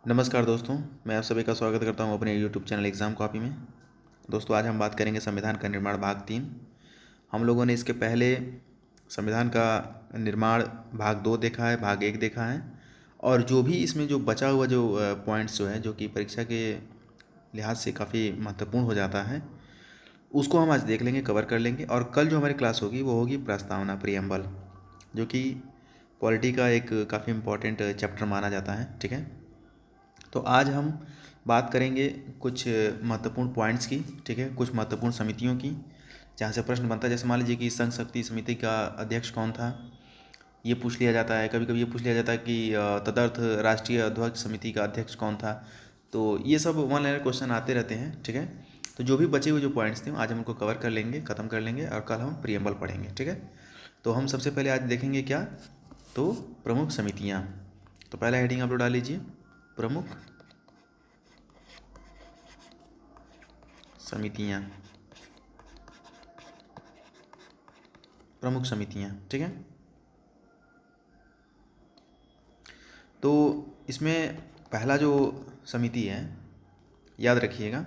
नमस्कार दोस्तों, मैं आप सभी का स्वागत करता हूं अपने यूट्यूब चैनल एग्ज़ाम कॉपी में। दोस्तों, आज हम बात करेंगे संविधान का निर्माण भाग 3। हम लोगों ने इसके पहले संविधान का निर्माण भाग 2 देखा है, भाग 1 देखा है, और जो भी इसमें जो बचा हुआ जो पॉइंट्स जो है, जो कि परीक्षा के लिहाज से काफ़ी महत्वपूर्ण हो जाता है, उसको हम आज देख लेंगे, कवर कर लेंगे। और कल जो हमारी क्लास होगी वो होगी प्रस्तावना, प्रियम्बल, जो कि पॉलिटी का एक काफ़ी इम्पोर्टेंट चैप्टर माना जाता है। ठीक है, तो आज हम बात करेंगे कुछ महत्वपूर्ण पॉइंट्स की। ठीक है, कुछ महत्वपूर्ण समितियों की जहाँ से प्रश्न बनता है। जैसे मान लीजिए कि संघ शक्ति समिति का अध्यक्ष कौन था, ये पूछ लिया जाता है। कभी कभी ये पूछ लिया जाता है कि तदर्थ राष्ट्रीय अध्यक्ष समिति का अध्यक्ष कौन था। तो ये सब वन लाइनर क्वेश्चन आते रहते हैं। ठीक है, तो जो भी बचे हुए जो पॉइंट्स थे आज हम उनको कवर कर लेंगे, ख़त्म कर लेंगे, और कल हम प्रियम्बल पढ़ेंगे। ठीक है, तो हम सबसे पहले आज देखेंगे क्या, तो प्रमुख समितियाँ। तो पहला हेडिंग आप लोग डाल लीजिए, प्रमुख समितियाँ। प्रमुख समितियाँ, ठीक है। तो इसमें पहला जो समिति है, याद रखिएगा,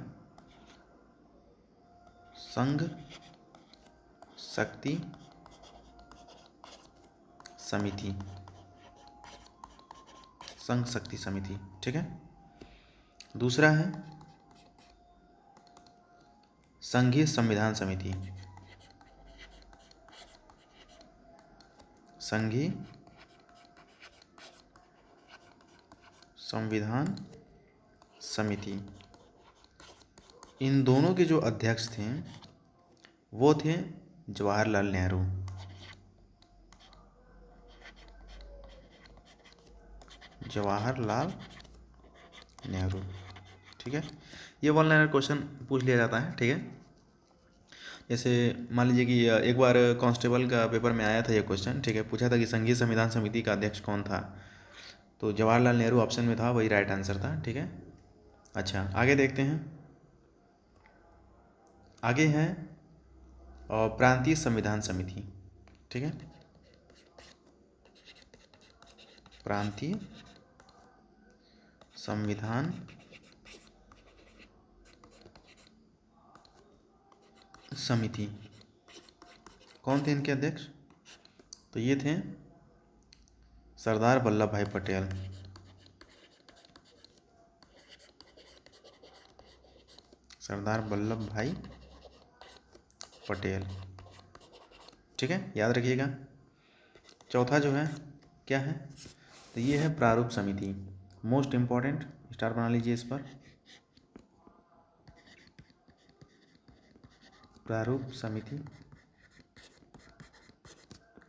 संघ शक्ति समिति। संघ शक्ति समिति, ठीक है। दूसरा है संघीय संविधान समिति। संघीय संविधान समिति। इन दोनों के जो अध्यक्ष थे वो थे जवाहरलाल नेहरू। जवाहरलाल नेहरू, ठीक है। ये वन लाइनर क्वेश्चन पूछ लिया जाता है। ठीक है, जैसे मान लीजिए कि एक बार कांस्टेबल का पेपर में आया था ये क्वेश्चन। ठीक है, पूछा था कि संघीय संविधान समिति का अध्यक्ष कौन था, तो जवाहरलाल नेहरू ऑप्शन में था, वही राइट आंसर था। ठीक है, अच्छा आगे देखते हैं। आगे है प्रांतीय संविधान समिति। ठीक है, प्रांतीय संविधान समिति। कौन थे इनके अध्यक्ष, तो ये थे सरदार वल्लभ भाई पटेल। सरदार वल्लभ भाई पटेल, ठीक है, याद रखिएगा। चौथा जो है क्या है, तो ये है प्रारूप समिति। मोस्ट इम्पॉर्टेंट, स्टार बना लीजिए इस पर। प्रारूप समिति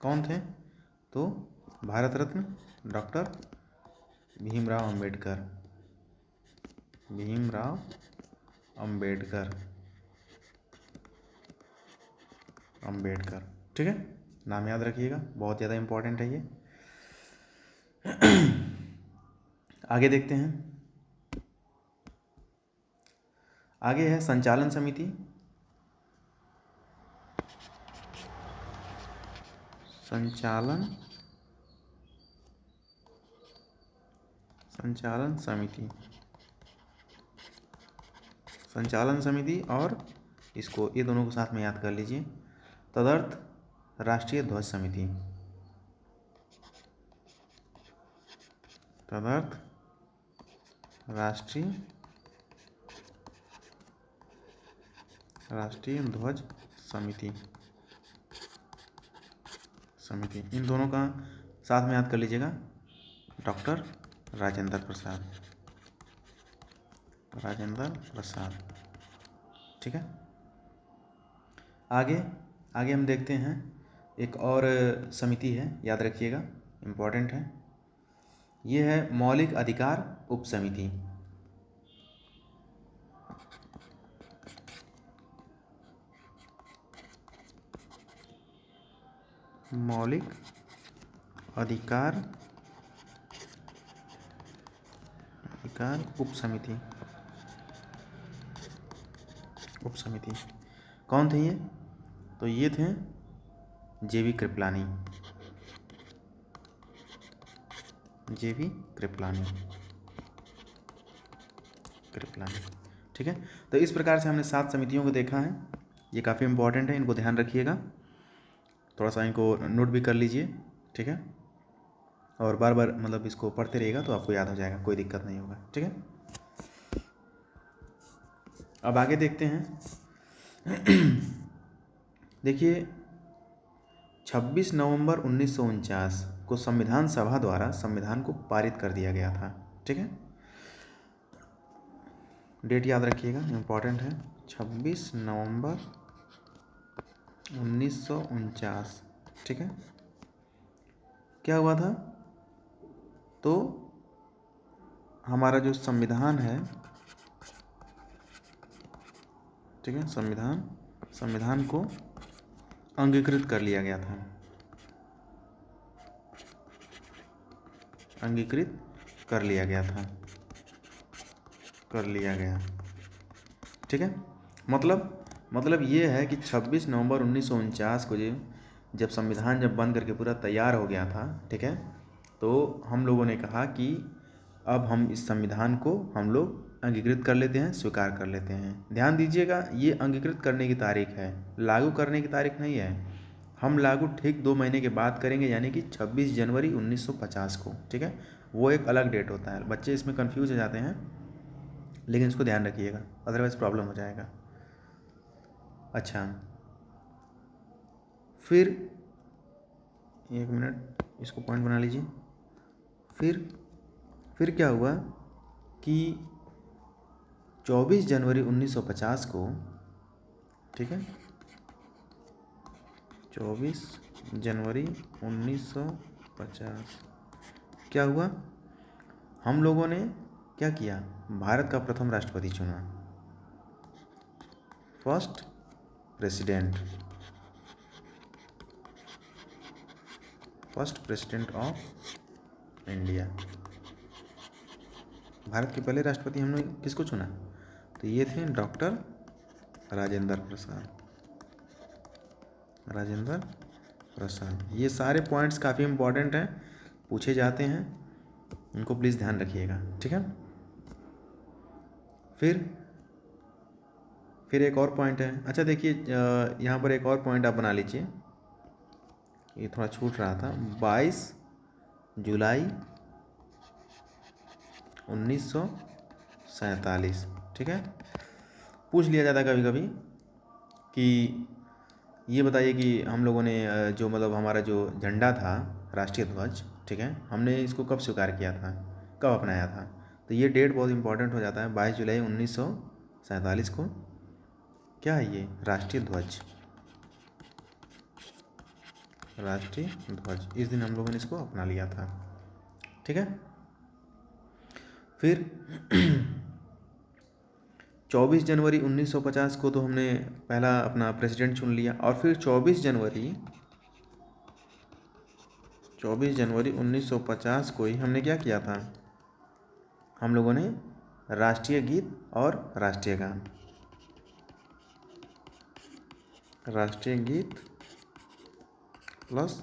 कौन थे, तो भारत रत्न डॉक्टर भीमराव अंबेडकर। भीमराव अंबेडकर, अंबेडकर, ठीक है, नाम याद रखिएगा, बहुत ज़्यादा इम्पोर्टेंट है ये। आगे देखते हैं। आगे है संचालन समिति। संचालन समिति। संचालन समिति, और इसको ये दोनों को साथ में याद कर लीजिए, तदर्थ राष्ट्रीय ध्वज समिति। तदर्थ राष्ट्रीय ध्वज समिति। इन दोनों का साथ में याद कर लीजिएगा, डॉक्टर राजेंद्र प्रसाद। राजेंद्र प्रसाद, ठीक है। आगे हम देखते हैं, एक और समिति है, याद रखिएगा, इम्पोर्टेंट है। ये है मौलिक अधिकार उप समिति। मौलिक अधिकार उप समिति। कौन थे ये, तो ये थे जेबी कृपलानी। जेबी कृपलानी, कृपलानी। ठीक है, तो इस प्रकार से हमने 7 समितियों को देखा है। ये काफ़ी इंपॉर्टेंट है, इनको ध्यान रखिएगा, थोड़ा सा इनको नोट भी कर लीजिए। ठीक है, और बार बार मतलब इसको पढ़ते रहिएगा तो आपको याद हो जाएगा, कोई दिक्कत नहीं होगा। ठीक है, अब आगे देखते हैं। देखिए 26 नवंबर 1949 को संविधान सभा द्वारा संविधान को पारित कर दिया गया था। ठीक है, डेट याद रखिएगा, इम्पॉर्टेंट है। 26 नवंबर 1949। ठीक है, क्या हुआ था? तो हमारा जो संविधान है, ठीक है, संविधान को अंगीकृत कर लिया गया था, अंगीकृत कर लिया गया था, कर लिया गया। ठीक है, मतलब ये है कि 26 नवंबर 1949 को जब संविधान बन करके पूरा तैयार हो गया था, ठीक है, तो हम लोगों ने कहा कि अब हम इस संविधान को हम लोग अंगीकृत कर लेते हैं, स्वीकार कर लेते हैं। ध्यान दीजिएगा, ये अंगीकृत करने की तारीख है, लागू करने की तारीख नहीं है। हम लागू ठीक 2 महीने के बाद करेंगे, यानी कि 26 जनवरी 1950 को। ठीक है, वो एक अलग डेट होता है, बच्चे इसमें कन्फ्यूज हो जाते हैं, लेकिन इसको ध्यान रखिएगा, अदरवाइज प्रॉब्लम हो जाएगा। अच्छा, फिर 1 मिनट इसको पॉइंट बना लीजिए। फिर क्या हुआ कि 24 जनवरी 1950 को, ठीक है, 24 जनवरी 1950 क्या हुआ? हम लोगों ने क्या किया? भारत का प्रथम राष्ट्रपति चुना, first president of India. Bharat के पहले राष्ट्रपति हमने किसको चुना? तो ये थे डॉक्टर राजेंद्र प्रसाद। ये सारे पॉइंट्स काफ़ी इम्पोर्टेंट हैं, पूछे जाते हैं, इनको प्लीज़ ध्यान रखिएगा। ठीक है, फिर एक और पॉइंट है। अच्छा देखिए, यहाँ पर एक और पॉइंट आप बना लीजिए, ये थोड़ा छूट रहा था। 22 जुलाई 1947। ठीक है, पूछ लिया जाता है कभी कभी कि ये बताइए कि हम लोगों ने जो मतलब हमारा जो झंडा था, राष्ट्रीय ध्वज, ठीक है, हमने इसको कब स्वीकार किया था, कब अपनाया था? तो ये डेट बहुत इंपॉर्टेंट हो जाता है। 22 जुलाई 1947 को क्या है ये? राष्ट्रीय ध्वज, इस दिन हम लोगों ने इसको अपना लिया था। ठीक है, फिर 24 जनवरी 1950 को तो हमने पहला अपना प्रेसिडेंट चुन लिया, और फिर 24 जनवरी 1950 को ही हमने क्या किया था? हम लोगों ने राष्ट्रीय गीत और राष्ट्रीय गान, राष्ट्रीय गीत प्लस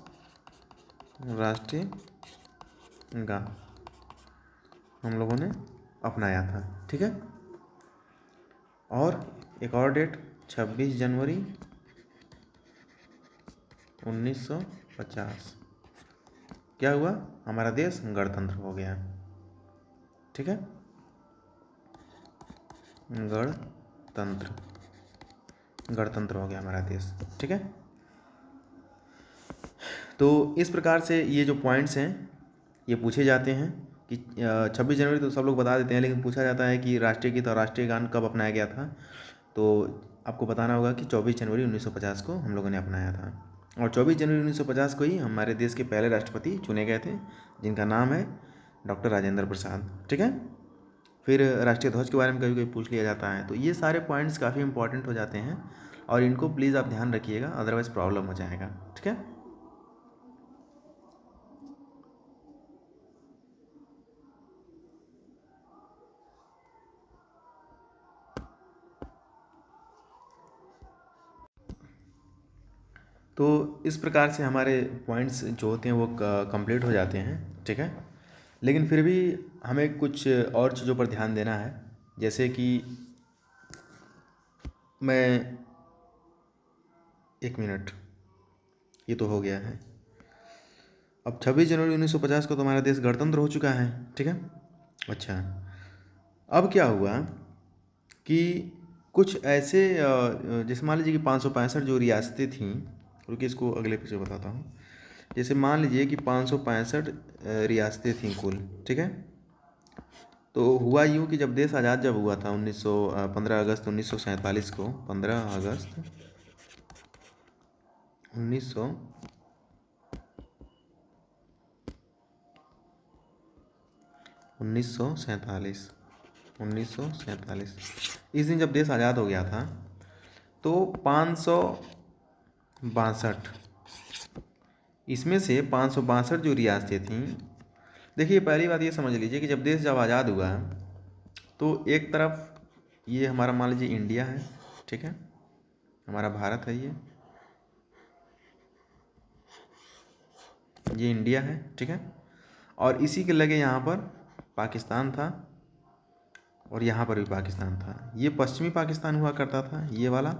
राष्ट्रीय गान हम लोगों ने अपनाया था। ठीक है, और एक और डेट 26 जनवरी 1950 क्या हुआ? हमारा देश गणतंत्र हो गया। ठीक है, गणतंत्र हो गया हमारा देश। ठीक है, तो इस प्रकार से ये जो पॉइंट्स हैं ये पूछे जाते हैं कि 26 जनवरी तो सब लोग बता देते हैं, लेकिन पूछा जाता है कि राष्ट्रीय गीत और राष्ट्रीय गान कब अपनाया गया था। तो आपको बताना होगा कि 24 जनवरी 1950 को हम लोगों ने अपनाया था, और 24 जनवरी 1950 को ही हमारे देश के पहले राष्ट्रपति चुने गए थे, जिनका नाम है डॉक्टर राजेंद्र प्रसाद। ठीक है, फिर राष्ट्रीय ध्वज के बारे में कभी कभी पूछ लिया जाता है। तो ये सारे पॉइंट्स काफ़ी इंपॉर्टेंट हो जाते हैं, और इनको प्लीज़ आप ध्यान रखिएगा, अदरवाइज़ प्रॉब्लम हो जाएगा। ठीक है, तो इस प्रकार से हमारे पॉइंट्स जो होते हैं वो कंप्लीट हो जाते हैं। ठीक है, लेकिन फिर भी हमें कुछ और चीज़ों पर ध्यान देना है, जैसे कि मैं 1 मिनट, ये तो हो गया है। अब 26 जनवरी 1950 को तुम्हारा देश गणतंत्र हो चुका है, ठीक है। अच्छा, अब क्या हुआ कि कुछ ऐसे जैसे मान लीजिए कि 565 जो रियासतें थीं, रुकिए इसको अगले पेज पे बताता हूँ। जैसे मान लीजिए कि 565 रियासतें थीं कुल, ठीक है। तो हुआ यूँ कि जब देश आज़ाद जब हुआ था 15 अगस्त 1947 को, 15 अगस्त 1947 इस दिन जब देश आज़ाद हो गया था, तो 562, इसमें से 562 जो रियासतें थीं, देखिए पहली बात ये समझ लीजिए कि जब देश जब आज़ाद हुआ तो एक तरफ ये हमारा मान लीजिए इंडिया है, ठीक है, हमारा भारत है, ये इंडिया है, ठीक है। और इसी के लगे यहाँ पर पाकिस्तान था, और यहाँ पर भी पाकिस्तान था। ये पश्चिमी पाकिस्तान हुआ करता था, ये वाला,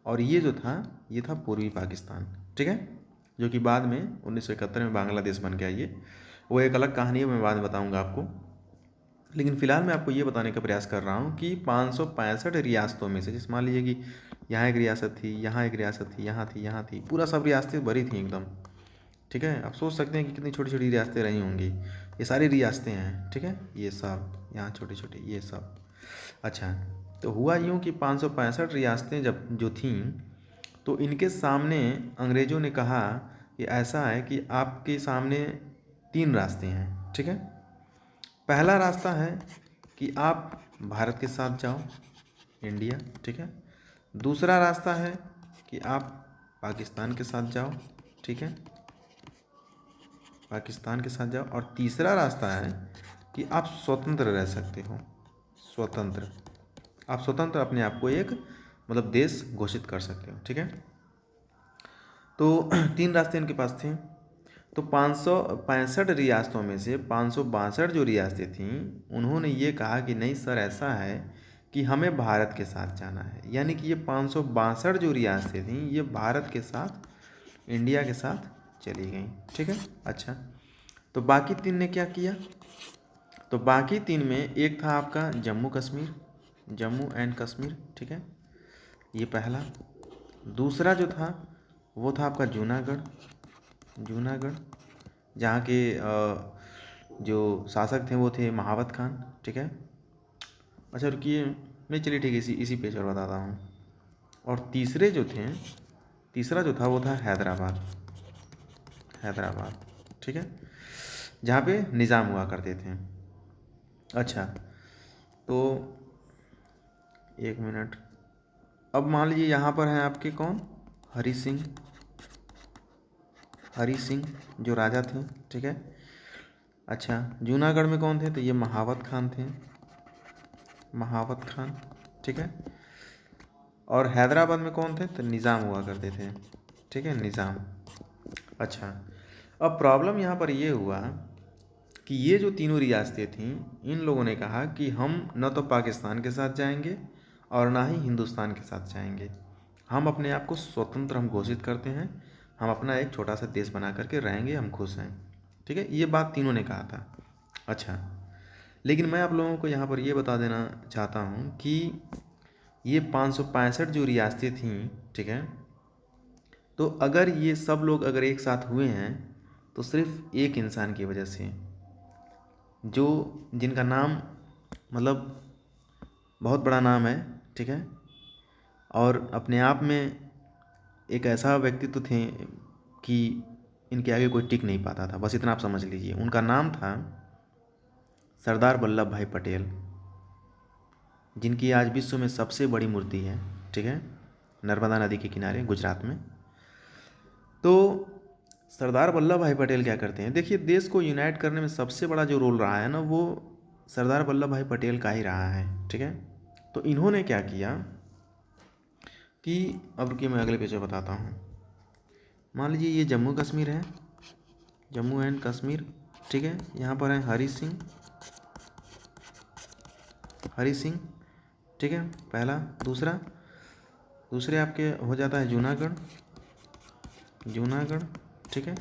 और ये जो था ये था पूर्वी पाकिस्तान, ठीक है, जो कि बाद में 1971 में बांग्लादेश बन गया। ये वो एक अलग कहानी है, मैं बाद में बताऊँगा आपको। लेकिन फ़िलहाल मैं आपको ये बताने का प्रयास कर रहा हूँ कि 565 रियासतों में से, जैसे मान लीजिए कि यहाँ एक रियासत थी, यहाँ एक रियासत थी, यहाँ थी, यहाँ थी, पूरा सब रियासतें भरी थी एकदम, ठीक है। आप सोच सकते हैं कि कितनी छोटी छोटी रियासतें रही होंगी। ये सारी रियासतें हैं, ठीक है, ये सब यहाँ छोटी छोटी, ये सब। अच्छा, तो हुआ यूँ कि 565 रियासतें जब जो थीं, तो इनके सामने अंग्रेज़ों ने कहा कि ऐसा है कि आपके सामने 3 रास्ते हैं, ठीक है। पहला रास्ता है कि आप भारत के साथ जाओ, इंडिया, ठीक है। दूसरा रास्ता है कि आप पाकिस्तान के साथ जाओ, ठीक है, पाकिस्तान के साथ जाओ। और तीसरा रास्ता है कि आप स्वतंत्र रह सकते हो, स्वतंत्र, आप स्वतंत्र अपने आप को एक मतलब देश घोषित कर सकते हो, ठीक है। तो 3 रास्ते इनके पास थे। तो 565 रियासतों में से 562 जो रियासतें थीं, उन्होंने ये कहा कि नहीं सर, ऐसा है कि हमें भारत के साथ जाना है। यानी कि ये 562 जो रियासतें थीं, ये भारत के साथ, इंडिया के साथ चली गई, ठीक है। अच्छा, तो बाकी 3 ने क्या किया? तो बाकी 3 में एक था आपका जम्मू कश्मीर, जम्मू एंड कश्मीर, ठीक है, ये पहला। दूसरा जो था वो था आपका जूनागढ़, जूनागढ़, जहाँ के जो शासक थे वो थे महावत खान, ठीक है। अच्छा रुकिए, नहीं चलिए ठीक है, इसी पेज पर बताता हूँ। और तीसरे जो थे, तीसरा जो था वो था हैदराबाद, हैदराबाद, ठीक है, जहाँ पे निज़ाम हुआ करते थे। अच्छा, तो 1 मिनट, अब मान लीजिए यहाँ पर हैं आपके कौन, हरी सिंह, हरी सिंह जो राजा थे, ठीक है। अच्छा, जूनागढ़ में कौन थे? तो ये महावत खान थे, महावत खान, ठीक है। और हैदराबाद में कौन थे? तो निज़ाम हुआ करते थे, ठीक है, निज़ाम। अच्छा, अब प्रॉब्लम यहाँ पर ये हुआ कि ये जो तीनों रियासतें थीं, इन लोगों ने कहा कि हम न तो पाकिस्तान के साथ जाएंगे और ना ही हिंदुस्तान के साथ जाएंगे, हम अपने आप को स्वतंत्र हम घोषित करते हैं, हम अपना एक छोटा सा देश बना करके रहेंगे, हम खुश हैं, ठीक है, ये बात तीनों ने कहा था। अच्छा, लेकिन मैं आप लोगों को यहाँ पर ये बता देना चाहता हूँ कि ये 565 जो रियासतें थीं, ठीक है, तो अगर ये सब लोग अगर एक साथ हुए हैं तो सिर्फ एक इंसान की वजह से, जो जिनका नाम मतलब बहुत बड़ा नाम है, ठीक है, और अपने आप में एक ऐसा व्यक्तित्व थे कि इनके आगे कोई टिक नहीं पाता था, बस इतना आप समझ लीजिए। उनका नाम था सरदार वल्लभ भाई पटेल, जिनकी आज विश्व में सबसे बड़ी मूर्ति है, ठीक है, नर्मदा नदी के किनारे गुजरात में। तो सरदार वल्लभ भाई पटेल क्या करते हैं, देखिए देश को यूनाइट करने में सबसे बड़ा जो रोल रहा है ना, वो सरदार वल्लभ भाई पटेल का ही रहा है, ठीक है। तो इन्होंने क्या किया कि, अब रुकिए मैं अगले पेज पे बताता हूँ। मान लीजिए ये जम्मू कश्मीर है, जम्मू एंड कश्मीर, ठीक है, यहाँ पर है हरी सिंह, हरी सिंह, ठीक है, पहला। दूसरे आपके हो जाता है जूनागढ़, ठीक है,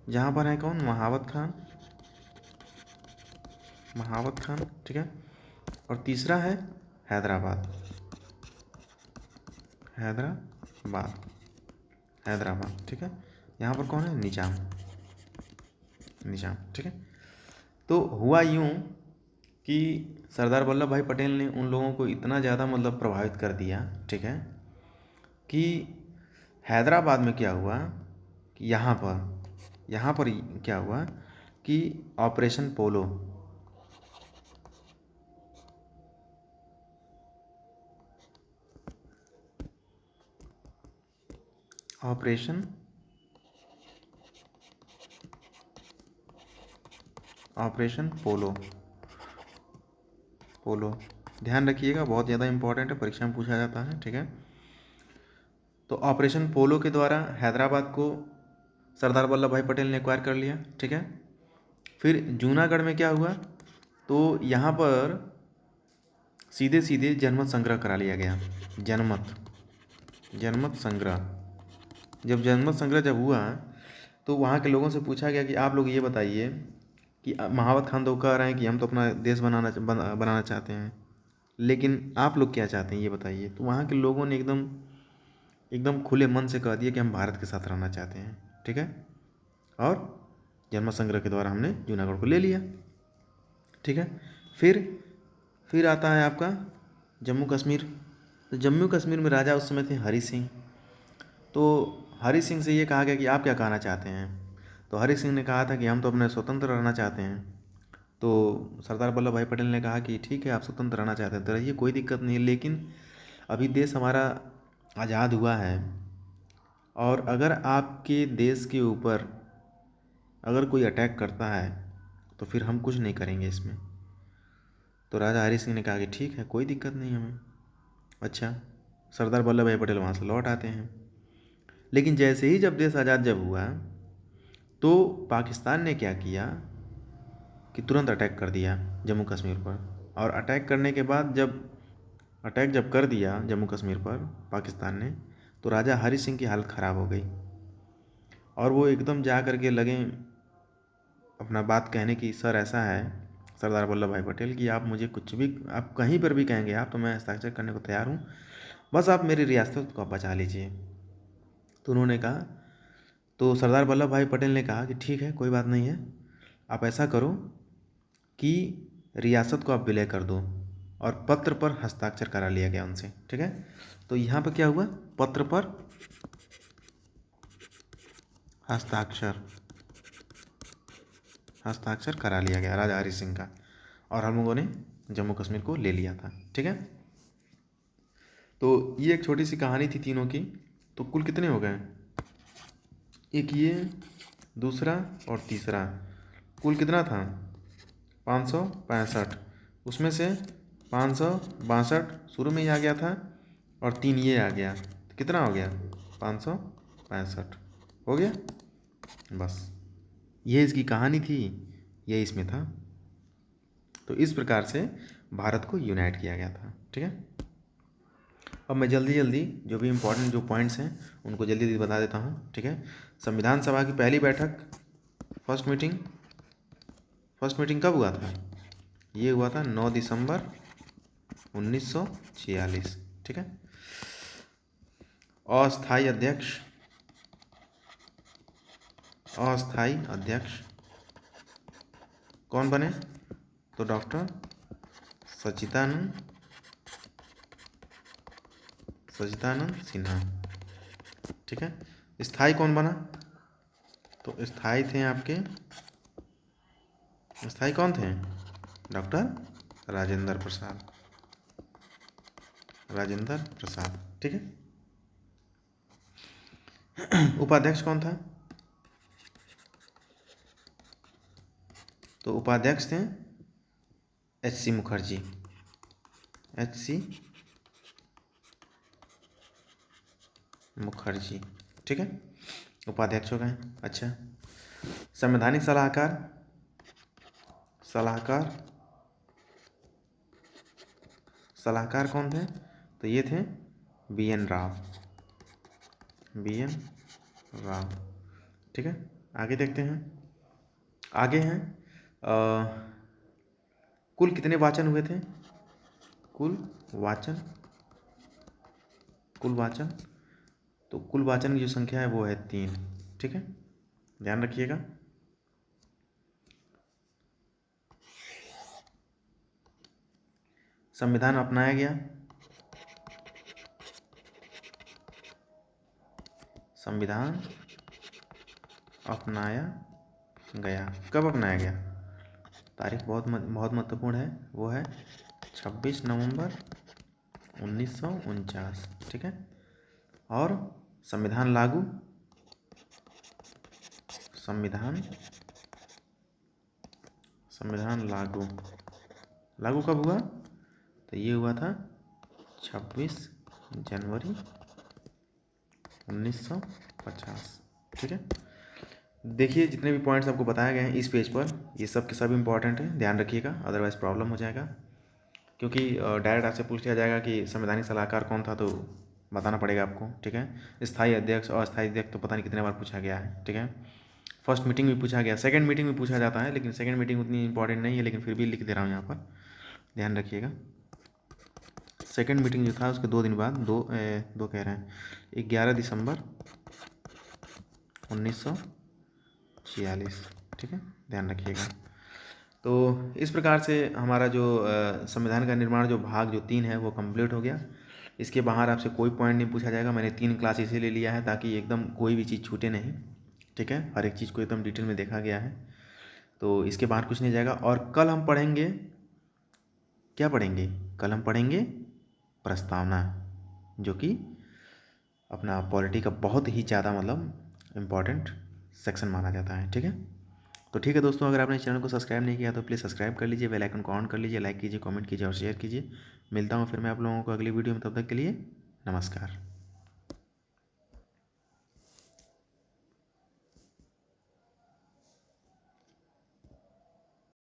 जहाँ पर है कौन, महावत खान, ठीक है। और तीसरा है हैदराबाद, ठीक है। यहाँ पर कौन है, निजाम, ठीक है। तो हुआ यूँ कि सरदार वल्लभ भाई पटेल ने उन लोगों को इतना ज़्यादा मतलब प्रभावित कर दिया, ठीक है, कि हैदराबाद में क्या हुआ कि यहाँ पर क्या हुआ कि ऑपरेशन पोलो, ऑपरेशन पोलो, ध्यान रखिएगा, बहुत ज़्यादा इंपॉर्टेंट है, परीक्षा में पूछा जाता है, ठीक है। तो ऑपरेशन पोलो के द्वारा हैदराबाद को सरदार वल्लभ भाई पटेल ने एक्वायर कर लिया, ठीक है। फिर जूनागढ़ में क्या हुआ, तो यहाँ पर सीधे जनमत संग्रह करा लिया गया, जनमत संग्रह। जब जनमत संग्रह जब हुआ तो वहाँ के लोगों से पूछा गया कि आप लोग ये बताइए कि महावत खान तो कह रहे हैं कि हम तो अपना देश बनाना चाहते हैं, लेकिन आप लोग क्या चाहते हैं ये बताइए। तो वहाँ के लोगों ने एकदम खुले मन से कह दिया कि हम भारत के साथ रहना चाहते हैं, ठीक है। और जनमत संग्रह के द्वारा हमने जूनागढ़ को ले लिया, ठीक है। फिर आता है आपका जम्मू कश्मीर। तो जम्मू कश्मीर में राजा उस समय थे हरि सिंह। तो हरि सिंह से ये कहा गया कि आप क्या कहना चाहते हैं। तो हरि सिंह ने कहा था कि हम तो अपने स्वतंत्र रहना चाहते हैं। तो सरदार वल्लभ भाई पटेल ने कहा कि ठीक है, आप स्वतंत्र रहना चाहते हैं तो रहिए, कोई दिक्कत नहीं है, लेकिन अभी देश हमारा आज़ाद हुआ है और अगर आपके देश के ऊपर अगर कोई अटैक करता है तो फिर हम कुछ नहीं करेंगे इसमें। तो राजा हरि सिंह ने कहा कि ठीक है, कोई दिक्कत नहीं हमें। अच्छा, सरदार वल्लभ भाई पटेल वहाँ से लौट आते हैं, लेकिन जैसे ही जब देश आज़ाद जब हुआ तो पाकिस्तान ने क्या किया कि तुरंत अटैक कर दिया जम्मू कश्मीर पर। और अटैक करने के बाद जब कर दिया जम्मू कश्मीर पर पाकिस्तान ने, तो राजा हरि सिंह की हालत ख़राब हो गई और वो एकदम जा कर के लगे अपना बात कहने की, सर ऐसा है सरदार वल्लभ भाई पटेल कि आप मुझे कुछ भी, आप कहीं पर भी कहेंगे आप, तो मैं हस्ताक्षर करने को तैयार हूँ, बस आप मेरी रियासत को बचा लीजिए। तो उन्होंने कहा, तो सरदार वल्लभ भाई पटेल ने कहा कि ठीक है, कोई बात नहीं है, आप ऐसा करो कि रियासत को आप विलय कर दो। और पत्र पर हस्ताक्षर करा लिया गया उनसे, ठीक है। तो यहाँ पर क्या हुआ, पत्र पर हस्ताक्षर करा लिया गया राजा हरि सिंह का, और हम लोगों ने जम्मू कश्मीर को ले लिया था, ठीक है। तो ये एक छोटी सी कहानी थी तीनों की। तो कुल कितने हो गए, एक ये, दूसरा और तीसरा, कुल कितना था 565। उसमें से 562 शुरू में ही आ गया था और 3 ये आ गया, तो कितना हो गया 565 हो गया। बस ये इसकी कहानी थी, ये इसमें था। तो इस प्रकार से भारत को यूनाइट किया गया था, ठीक है। अब मैं जल्दी जो भी इम्पोर्टेंट जो पॉइंट्स हैं उनको जल्दी बता देता हूँ, ठीक है। संविधान सभा की पहली बैठक, फर्स्ट मीटिंग कब हुआ था, ये हुआ था 9 दिसंबर 1946, ठीक है। अस्थाई अध्यक्ष कौन बने, तो डॉक्टर सच्चिदानंद सिन्हा, ठीक है। स्थाई कौन बना, तो स्थाई कौन थे, डॉक्टर राजेंद्र प्रसाद, ठीक है। उपाध्यक्ष कौन था, तो उपाध्यक्ष थे H.C. मुखर्जी, ठीक है, उपाध्यक्ष हो गए। अच्छा, संवैधानिक सलाहकार सलाहकार कौन थे? तो ये थे BN राव, BN राव। ठीक है, आगे देखते हैं। आगे हैं कुल कितने वाचन हुए थे? कुल वाचन, तो कुल वाचन की जो संख्या है वो है 3। ठीक है, ध्यान रखिएगा। संविधान अपनाया गया, संविधान अपनाया गया। कब अपनाया गया? तारीख बहुत महत्वपूर्ण है, वो है 26 नवंबर 1949। ठीक है, और संविधान लागू, संविधान लागू कब हुआ? तो ये हुआ था 26 जनवरी 1950। ठीक है, देखिए जितने भी पॉइंट्स आपको बताए गए हैं इस पेज पर, ये सब के सब इम्पॉर्टेंट है, ध्यान रखिएगा, अदरवाइज़ प्रॉब्लम हो जाएगा। क्योंकि डायरेक्ट आपसे पूछ लिया जाएगा कि संवैधानिक सलाहकार कौन था, तो बताना पड़ेगा आपको। ठीक है, स्थायी अध्यक्ष और अस्थायी अध्यक्ष तो पता नहीं कितने बार पूछा गया है। ठीक है, फर्स्ट मीटिंग में पूछा गया, सेकंड मीटिंग में पूछा जाता है, लेकिन सेकंड मीटिंग उतनी इंपॉर्टेंट नहीं है, लेकिन फिर भी लिख दे रहा हूँ यहाँ पर, ध्यान रखिएगा। सेकंड मीटिंग जो था उसके 2 दिन बाद, दो कह रहे हैं 11 दिसंबर 1946। ठीक है, ध्यान रखिएगा। तो इस प्रकार से हमारा जो संविधान का निर्माण जो भाग जो 3 है वो कंप्लीट हो गया। इसके बाहर आपसे कोई पॉइंट नहीं पूछा जाएगा। मैंने 3 क्लास इसीलिए लिया है ताकि एकदम कोई भी चीज़ छूटे नहीं। ठीक है, हर एक चीज़ को एकदम डिटेल में देखा गया है, तो इसके बाहर कुछ नहीं जाएगा। और कल हम पढ़ेंगे, क्या पढ़ेंगे? कल हम पढ़ेंगे प्रस्तावना, जो कि अपना पॉलिटी का बहुत ही ज़्यादा मतलब इम्पॉर्टेंट सेक्शन माना जाता है। ठीक है, तो ठीक है दोस्तों, अगर आपने इस चैनल को सब्सक्राइब नहीं किया तो प्लीज़ सब्सक्राइब कर लीजिए, बेल आइकन को ऑन कर लीजिए, लाइक कीजिए, कमेंट कीजिए और शेयर कीजिए। मिलता हूँ फिर मैं आप लोगों को अगली वीडियो में, तब तक के लिए नमस्कार।